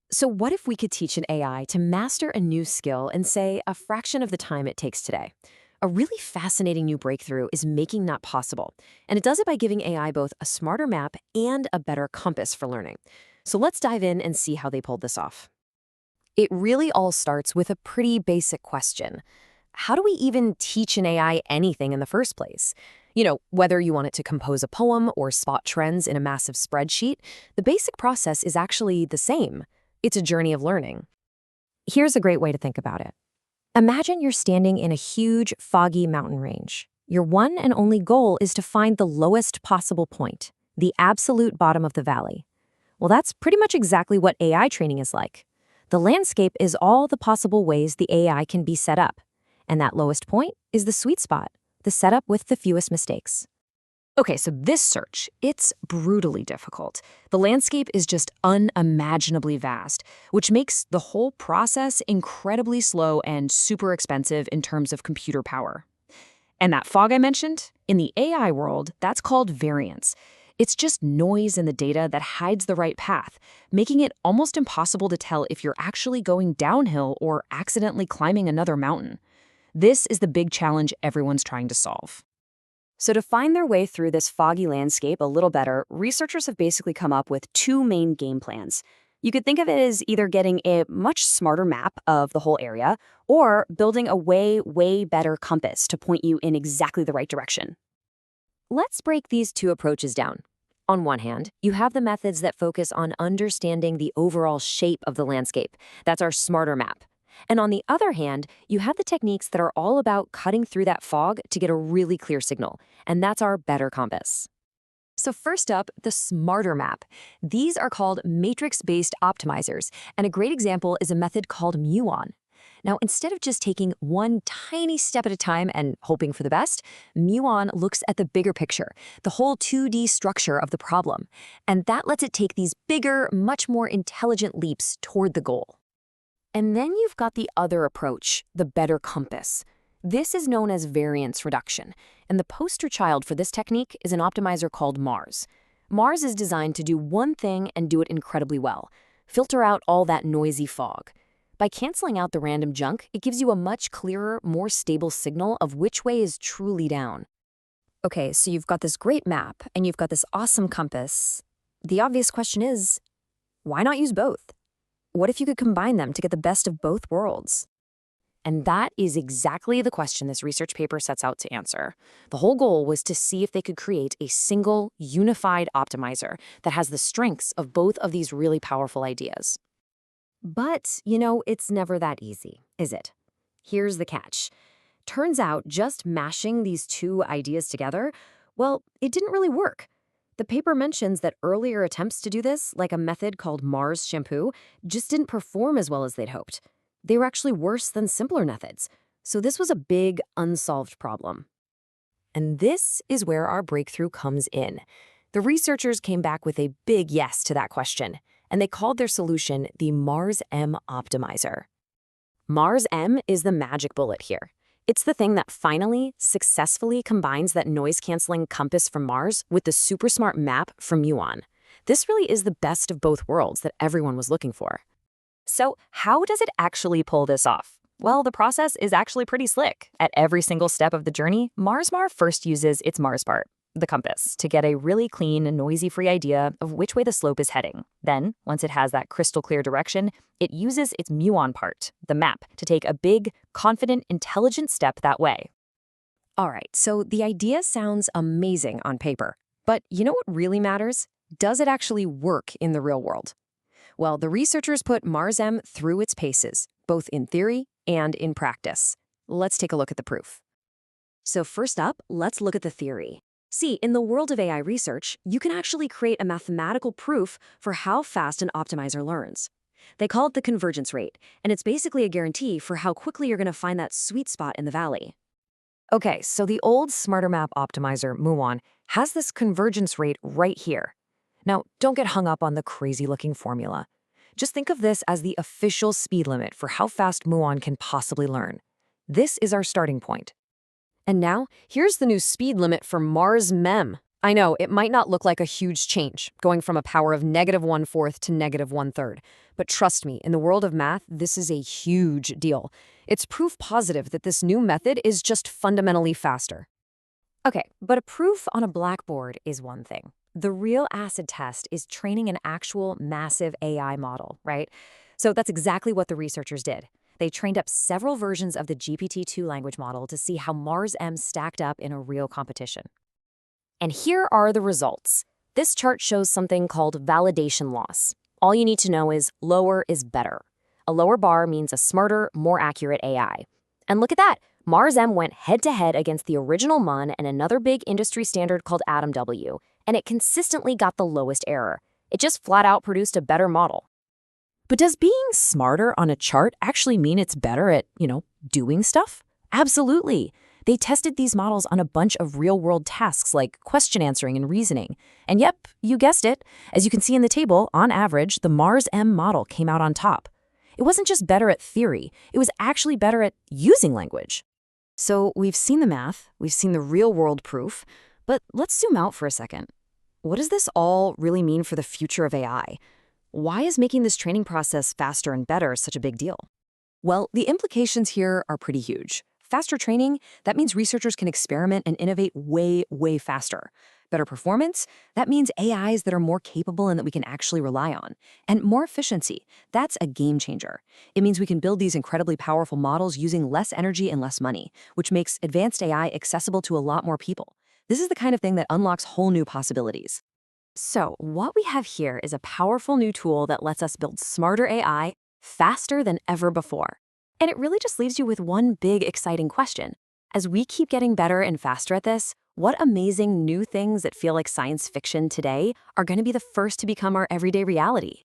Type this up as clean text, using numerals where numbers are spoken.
So what if we could teach an AI to master a new skill in, say, a fraction of the time it takes today? A really fascinating new breakthrough is making that possible, and it does it by giving AI both a smarter map and a better compass for learning. So let's dive in and see how they pulled this off. It really all starts with a pretty basic question. How do we even teach an AI anything in the first place? Whether you want it to compose a poem or spot trends in a massive spreadsheet, the basic process is actually the same. It's a journey of learning. Here's a great way to think about it. Imagine you're standing in a huge, foggy mountain range. Your one and only goal is to find the lowest possible point, the absolute bottom of the valley. Well, that's pretty much exactly what AI training is like. The landscape is all the possible ways the AI can be set up. And that lowest point is the sweet spot, the setup with the fewest mistakes. Okay, so this search, it's brutally difficult. The landscape is just unimaginably vast, which makes the whole process incredibly slow and super expensive in terms of computer power. And that fog I mentioned, in the AI world, that's called variance. It's just noise in the data that hides the right path, making it almost impossible to tell if you're actually going downhill or accidentally climbing another mountain. This is the big challenge everyone's trying to solve. So to find their way through this foggy landscape a little better, researchers have basically come up with two main game plans. You could think of it as either getting a much smarter map of the whole area or building a way better compass to point you in exactly the right direction. Let's break these two approaches down. On one hand, you have the methods that focus on understanding the overall shape of the landscape. That's our smarter map. And on the other hand, you have the techniques that are all about cutting through that fog to get a really clear signal, and that's our better compass. So first up, the smarter map. These are called matrix-based optimizers, and a great example is a method called Muon. Now, instead of just taking one tiny step at a time and hoping for the best, Muon looks at the bigger picture, the whole 2D structure of the problem, and that lets it take these bigger, much more intelligent leaps toward the goal. And then you've got the other approach, the better compass. This is known as variance reduction, and the poster child for this technique is an optimizer called Mars. Mars is designed to do one thing and do it incredibly well: filter out all that noisy fog. By canceling out the random junk, it gives you a much clearer, more stable signal of which way is truly down. Okay, so you've got this great map, and you've got this awesome compass. The obvious question is, why not use both? What if you could combine them to get the best of both worlds? And that is exactly the question this research paper sets out to answer. The whole goal was to see if they could create a single, unified optimizer that has the strengths of both of these really powerful ideas. But, it's never that easy, is it? Here's the catch. Turns out just mashing these two ideas together, well, it didn't really work. The paper mentions that earlier attempts to do this, like a method called Mars shampoo, just didn't perform as well as they'd hoped. They were actually worse than simpler methods. So this was a big, unsolved problem. And this is where our breakthrough comes in. The researchers came back with a big yes to that question, and they called their solution the Mars M optimizer. Mars M is the magic bullet here. It's the thing that finally, successfully combines that noise-canceling compass from Mars with the super smart map from Muon. This really is the best of both worlds that everyone was looking for. So how does it actually pull this off? Well, the process is actually pretty slick. At every single step of the journey, MarsMar first uses its Mars part, the compass, to get a really clean and noisy-free idea of which way the slope is heading. Then, once it has that crystal clear direction, it uses its Muon part, the map, to take a big, confident, intelligent step that way. All right, so the idea sounds amazing on paper. But you know what really matters? Does it actually work in the real world? Well, the researchers put MarsM through its paces, both in theory and in practice. Let's take a look at the proof. So first up, let's look at the theory. See, in the world of AI research, you can actually create a mathematical proof for how fast an optimizer learns. They call it the convergence rate, and it's basically a guarantee for how quickly you're going to find that sweet spot in the valley. Okay, so the old Smarter Map optimizer, Muon, has this convergence rate right here. Now, don't get hung up on the crazy-looking formula. Just think of this as the official speed limit for how fast Muon can possibly learn. This is our starting point. And now, here's the new speed limit for Mars MEM. I know, it might not look like a huge change, going from a power of -1/4 to -1/3. But trust me, in the world of math, this is a huge deal. It's proof positive that this new method is just fundamentally faster. Okay, but a proof on a blackboard is one thing. The real acid test is training an actual massive AI model, right? So that's exactly what the researchers did. They trained up several versions of the GPT-2 language model to see how Mars M stacked up in a real competition. And here are the results. This chart shows something called validation loss. All you need to know is lower is better. A lower bar means a smarter, more accurate AI. And look at that. Mars M went head-to-head against the original Muon and another big industry standard called Atom W, and it consistently got the lowest error. It just flat out produced a better model. But does being smarter on a chart actually mean it's better at, doing stuff? Absolutely. They tested these models on a bunch of real-world tasks like question answering and reasoning. And yep, you guessed it. As you can see in the table, on average, the Mars M model came out on top. It wasn't just better at theory, it was actually better at using language. So we've seen the math, we've seen the real-world proof, but let's zoom out for a second. What does this all really mean for the future of AI? Why is making this training process faster and better such a big deal? Well, the implications here are pretty huge. Faster training, that means researchers can experiment and innovate way, way faster. Better performance, that means AIs that are more capable and that we can actually rely on. And more efficiency, that's a game changer. It means we can build these incredibly powerful models using less energy and less money, which makes advanced AI accessible to a lot more people. This is the kind of thing that unlocks whole new possibilities. So, what we have here is a powerful new tool that lets us build smarter AI faster than ever before. And it really just leaves you with one big, exciting question. As we keep getting better and faster at this, what amazing new things that feel like science fiction today are going to be the first to become our everyday reality?